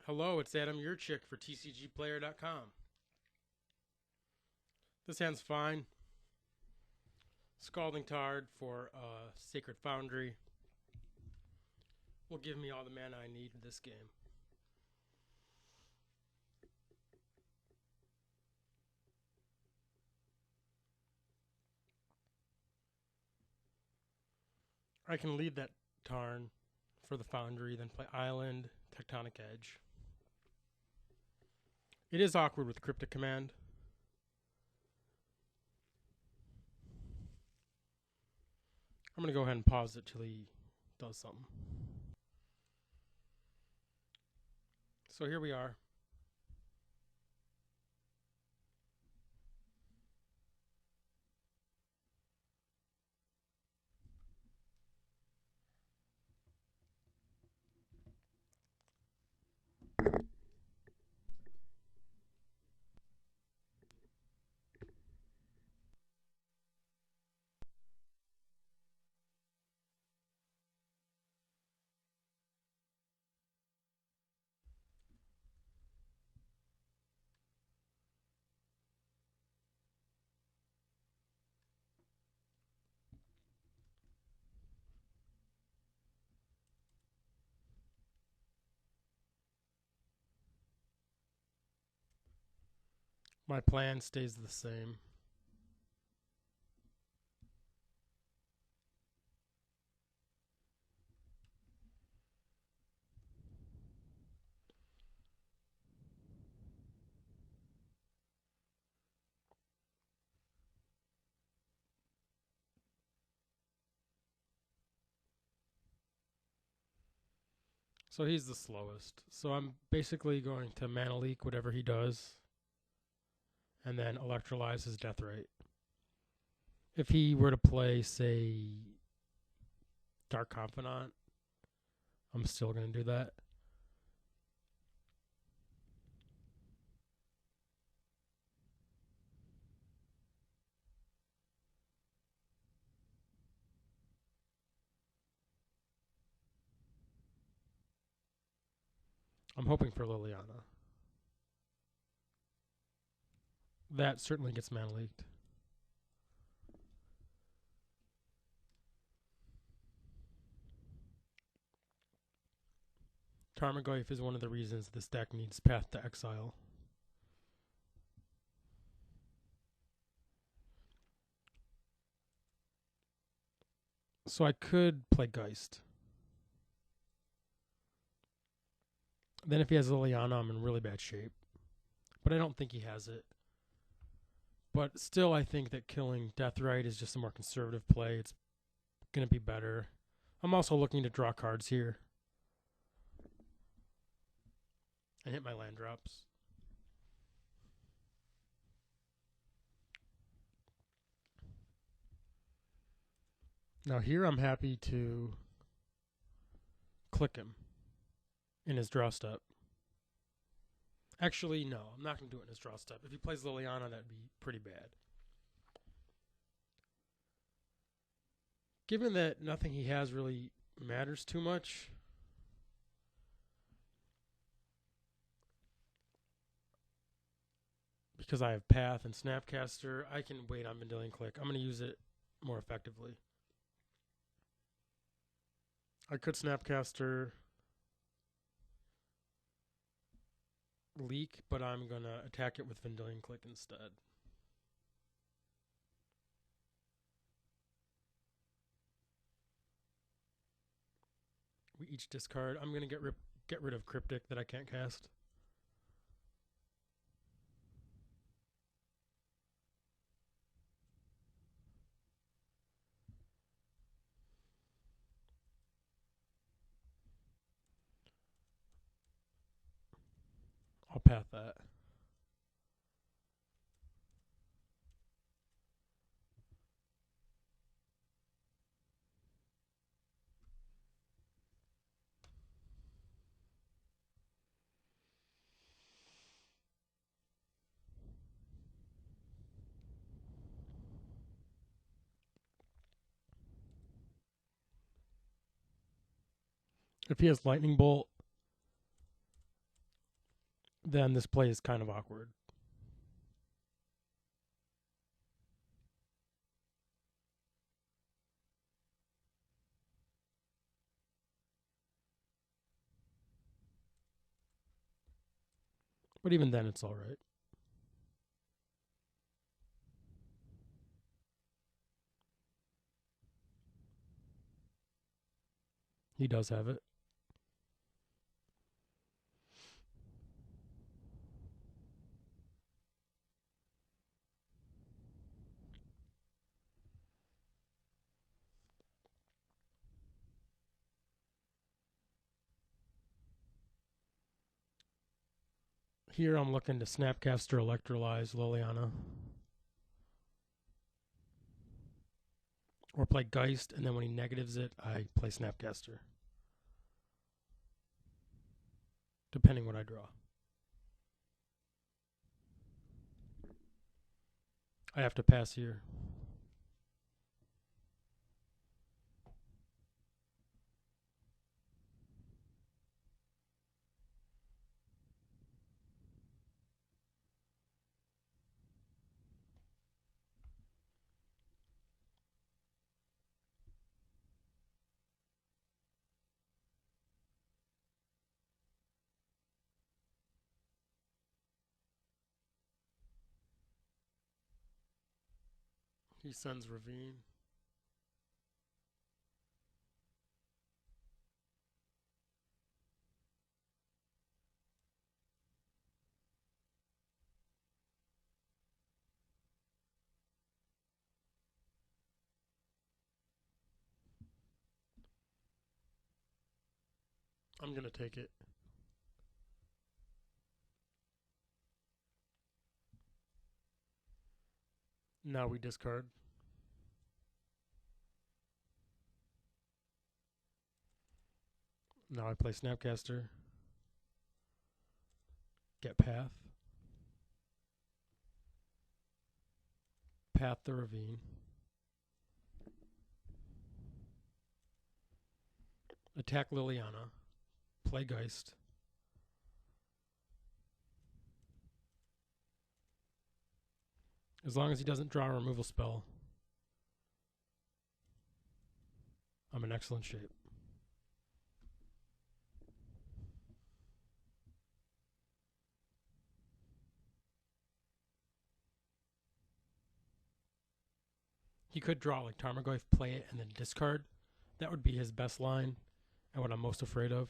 Hello, it's Adam, your chick for TCGplayer.com. This hand's fine. Scalding Tard for Sacred Foundry will give me all the mana I need in this game. I can lead that Tarn for the Foundry, then play Island, Tectonic Edge. It is awkward with Cryptic Command. I'm going to go ahead and pause it till he does something. So here we are. My plan stays the same. So he's the slowest. So I'm basically going to mana leak whatever he does and then electrolyze his death rate. If he were to play, say, Dark Confidant, I'm still going to do that. I'm hoping for Liliana. That certainly gets mana leaked. Tarmogoyf is one of the reasons this deck needs Path to Exile. So I could play Geist. Then if he has Liliana, I'm in really bad shape. But I don't think he has it. But still, I think that killing Deathrite is just a more conservative play. It's going to be better. I'm also looking to draw cards here. And hit my land drops. Now here I'm happy to click him in his draw step. Actually, no, I'm not going to do it in his draw step. If he plays Liliana, that'd be pretty bad. Given that nothing he has really matters too much, because I have Path and Snapcaster, I can wait on Vendilion Click. I'm going to use it more effectively. I could Snapcaster leak, but I'm going to attack it with Vendilion Click instead. We each discard. I'm going to get rid of Cryptic that I can't cast. I'll path that. If he has Lightning Bolt, then this play is kind of awkward. But even then, it's all right. He does have it. Here I'm looking to Snapcaster Electrolyze Liliana. Or play Geist, and then when he negatives it, I play Snapcaster. Depending what I draw. I have to pass here. He sends Ravine. I'm going to take it. Now we discard. Now I play Snapcaster. Get Path. Path the Ravine. Attack Liliana. Play Geist. As long as he doesn't draw a removal spell, I'm in excellent shape. He could draw like Tarmogoyf, play it, and then discard. That would be his best line and what I'm most afraid of.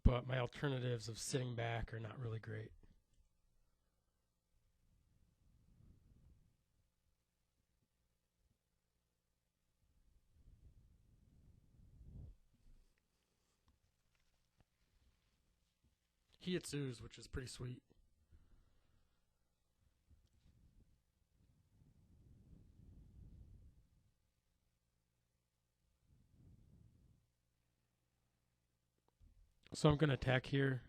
But my alternatives of sitting back are not really great. He hits Ooze, which is pretty sweet. So I'm going to attack here.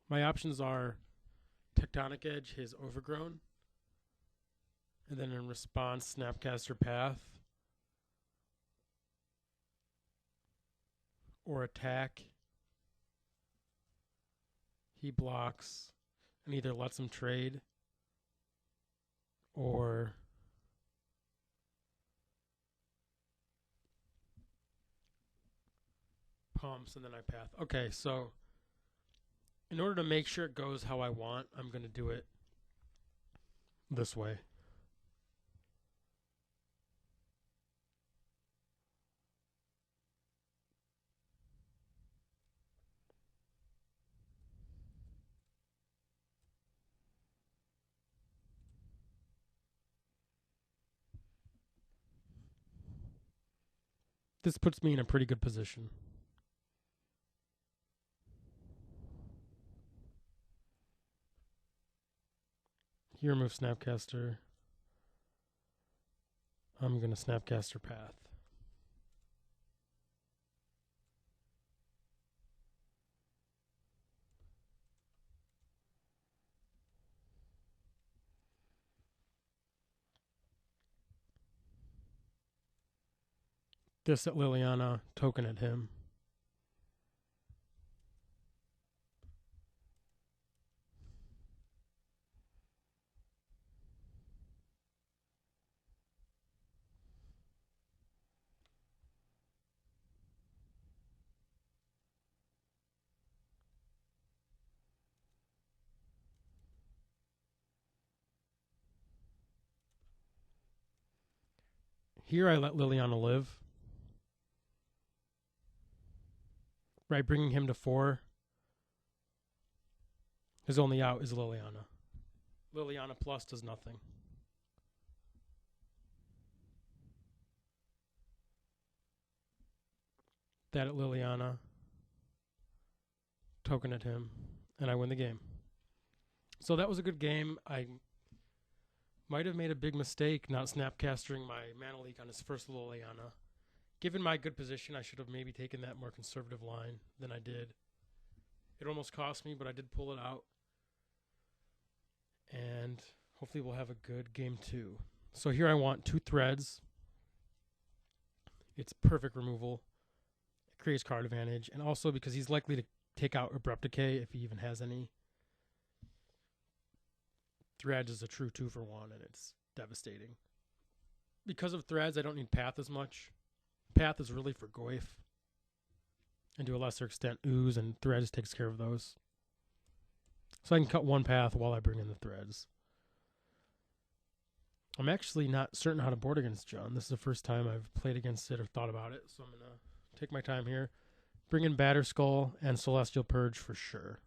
My options are Tectonic Edge, his Overgrown, and then in response, Snapcaster Path, or attack. He blocks and either lets him trade or pumps, and then I path. Okay, so in order to make sure it goes how I want, I'm going to do it this way. This puts me in a pretty good position. He removes Snapcaster. I'm going to Snapcaster Path. This at Liliana, token at him. Here I let Liliana live. Right, bringing him to 4. His only out is Liliana. Liliana plus does nothing. That at Liliana. Token at him. And I win the game. So that was a good game. I might have made a big mistake not snapcastering my Mana Leak on his first Liliana. Given my good position, I should have maybe taken that more conservative line than I did. It almost cost me, but I did pull it out. And hopefully we'll have a good game 2. So here I want 2 threads. It's perfect removal. It creates card advantage. And also because he's likely to take out Abrupt Decay if he even has any. Threads is a true 2-for-1, and it's devastating. Because of threads, I don't need Path as much. Path is really for Goyf. And to a lesser extent, Ooze, and threads takes care of those. So I can cut 1 path while I bring in the threads. I'm actually not certain how to board against Jund. This is the first time I've played against it or thought about it, so I'm going to take my time here. Bring in Batterskull and Celestial Purge for sure.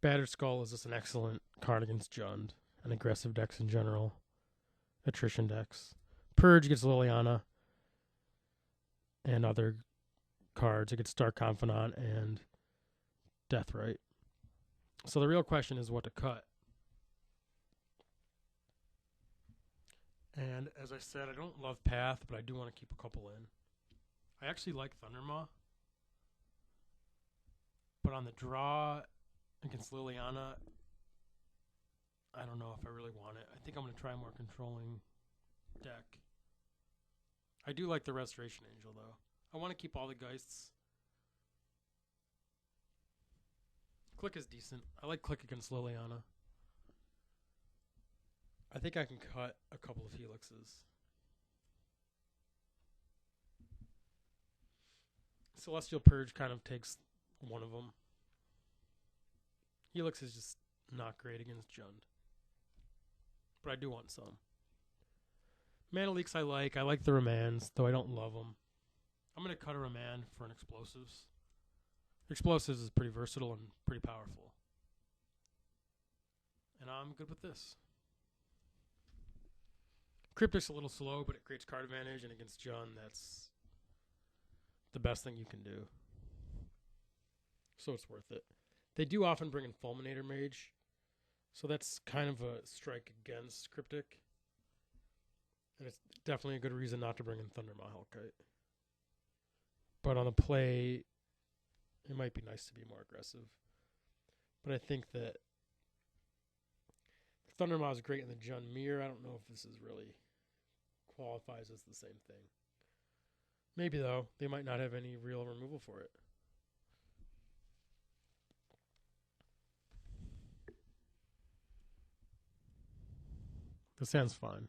Batterskull is just an excellent card against Jund and aggressive decks in general. Attrition decks. Purge gets Liliana and other cards. It gets Dark Confidant and Deathrite. So the real question is what to cut. And as I said, I don't love Path, but I do want to keep a couple in. I actually like Thundermaw. But on the draw against Liliana, I don't know if I really want it. I think I'm going to try a more controlling deck. I do like the Restoration Angel, though. I want to keep all the Geists. Click is decent. I like Click against Liliana. I think I can cut a couple of Helixes. Celestial Purge kind of takes one of them. Helix is just not great against Jund. But I do want some. Mana Leaks I like the Remands, though I don't love them. I'm going to cut a Remand for an Explosives. Explosives is pretty versatile and pretty powerful. And I'm good with this. Cryptic's a little slow, but it creates card advantage, and against Jund, that's the best thing you can do. So it's worth it. They do often bring in Fulminator Mage, so that's kind of a strike against Cryptic. And it's definitely a good reason not to bring in Thundermaw Hellkite. But on the play, it might be nice to be more aggressive. But I think that Thundermaw is great in the Jund Mirror. I don't know if this is really qualifies as the same thing. Maybe, though. They might not have any real removal for it. This hand's fine.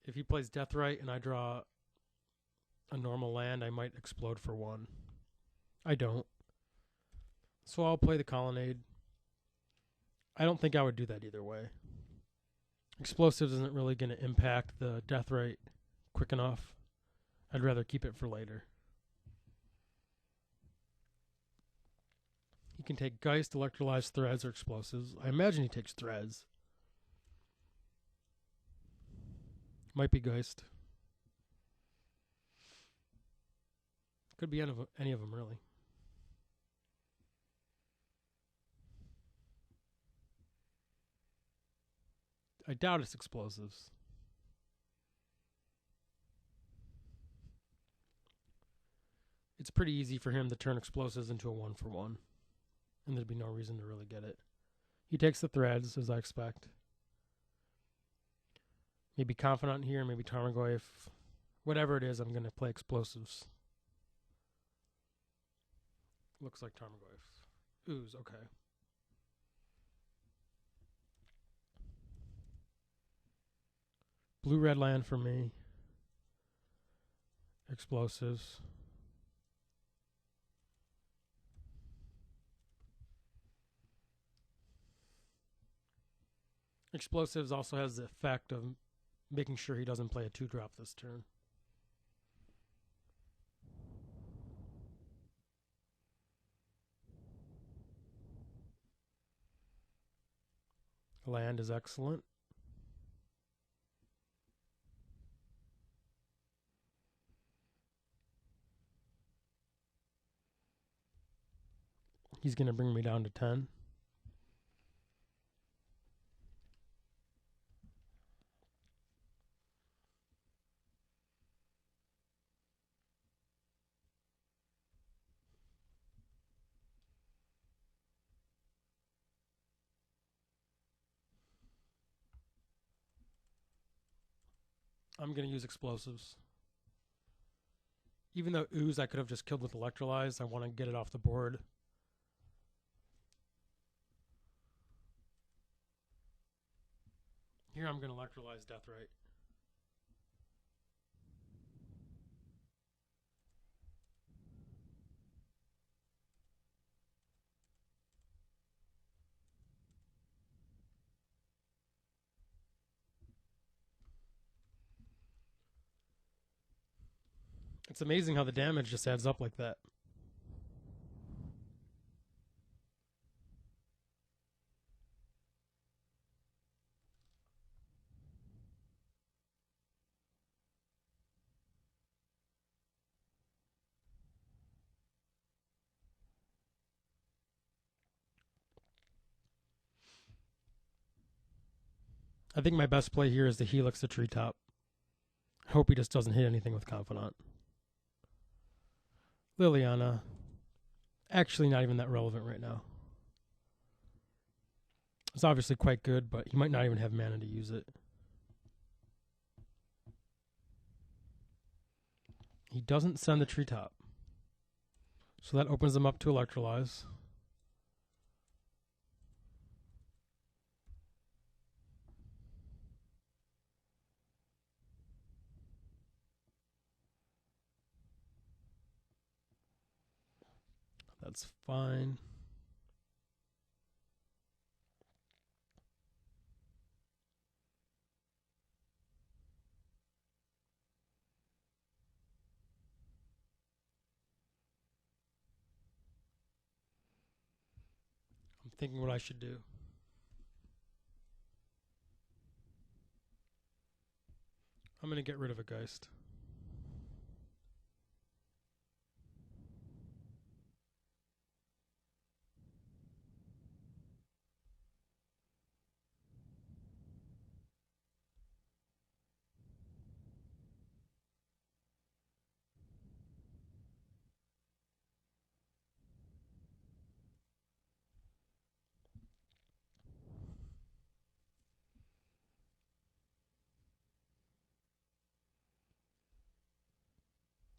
If he plays Deathrite and I draw a normal land, I might explode for 1. I don't. So I'll play the Colonnade. I don't think I would do that either way. Explosives isn't really going to impact the Deathrite quick enough. I'd rather keep it for later. He can take Geist, Electrolyze, Threads, or Explosives. I imagine he takes Threads. Might be Geist. Could be any of them, really. I doubt it's Explosives. it's pretty easy for him to turn explosives into a 1-for-1. And there'd be no reason to really get it. He takes the threads, as I expect. Maybe Confidant here, maybe Tarmogoyf. Whatever it is, I'm going to play explosives. Looks like Tarmogoyf. Ooze, okay. Blue-red land for me. Explosives. Explosives also has the effect of making sure he doesn't play a 2-drop this turn. Land is excellent. He's going to bring me down to 10. I'm going to use explosives. Even though Ooze I could have just killed with Electrolyze, I want to get it off the board. Here I'm going to Electrolyze Deathrite. It's amazing how the damage just adds up like that. I think my best play here is to Helix the Treetop. I hope he just doesn't hit anything with Confidant. Liliana. Actually not even that relevant right now. It's obviously quite good, but he might not even have mana to use it. He doesn't send the Treetop. So that opens him up to Electrolyze. That's fine. I'm thinking what I should do. I'm going to get rid of a Geist.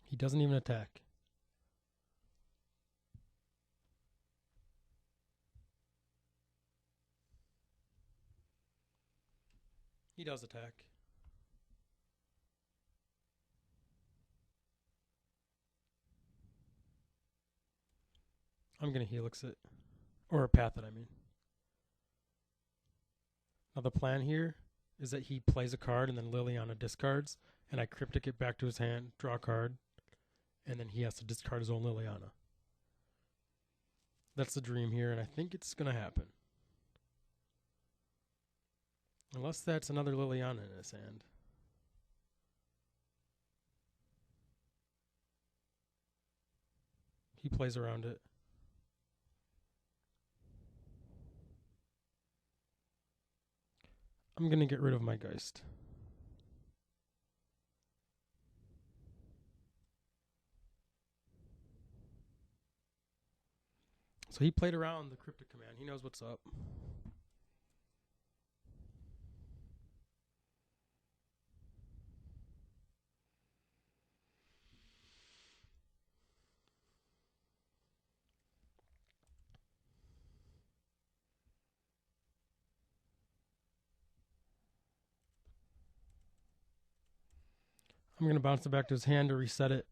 He doesn't even attack. He does attack. I'm going to Helix it. Or Path it, I mean. Now the plan here is that he plays a card and then Liliana discards, and I Cryptic it back to his hand, draw a card, and then he has to discard his own Liliana. That's the dream here, and I think it's going to happen. Unless that's another Liliana in his hand. He plays around it. I'm going to get rid of my Geist. So he played around the Cryptic Command. He knows what's up. I'm going to bounce it back to his hand to reset it.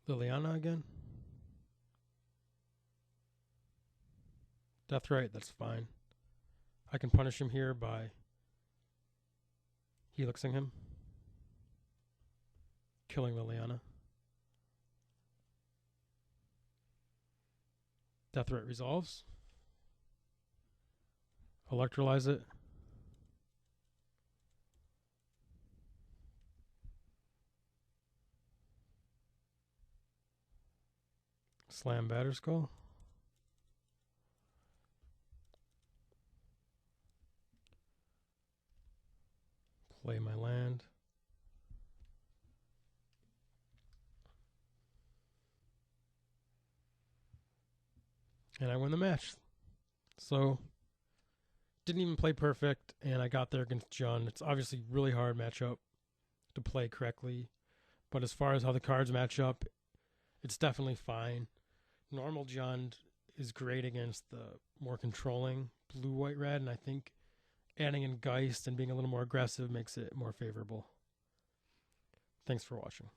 Liliana again. Deathrite, that's fine. I can punish him here by helixing him. Killing Liliana. Deathrite resolves. Electrolyze it. Slam Batterskull. Play my land. And I win the match. So, didn't even play perfect, and I got there against Jund. It's obviously really hard matchup to play correctly, but as far as how the cards match up, it's definitely fine. Normal Jund is great against the more controlling blue-white-red, and I think adding in Geist and being a little more aggressive makes it more favorable. Thanks for watching.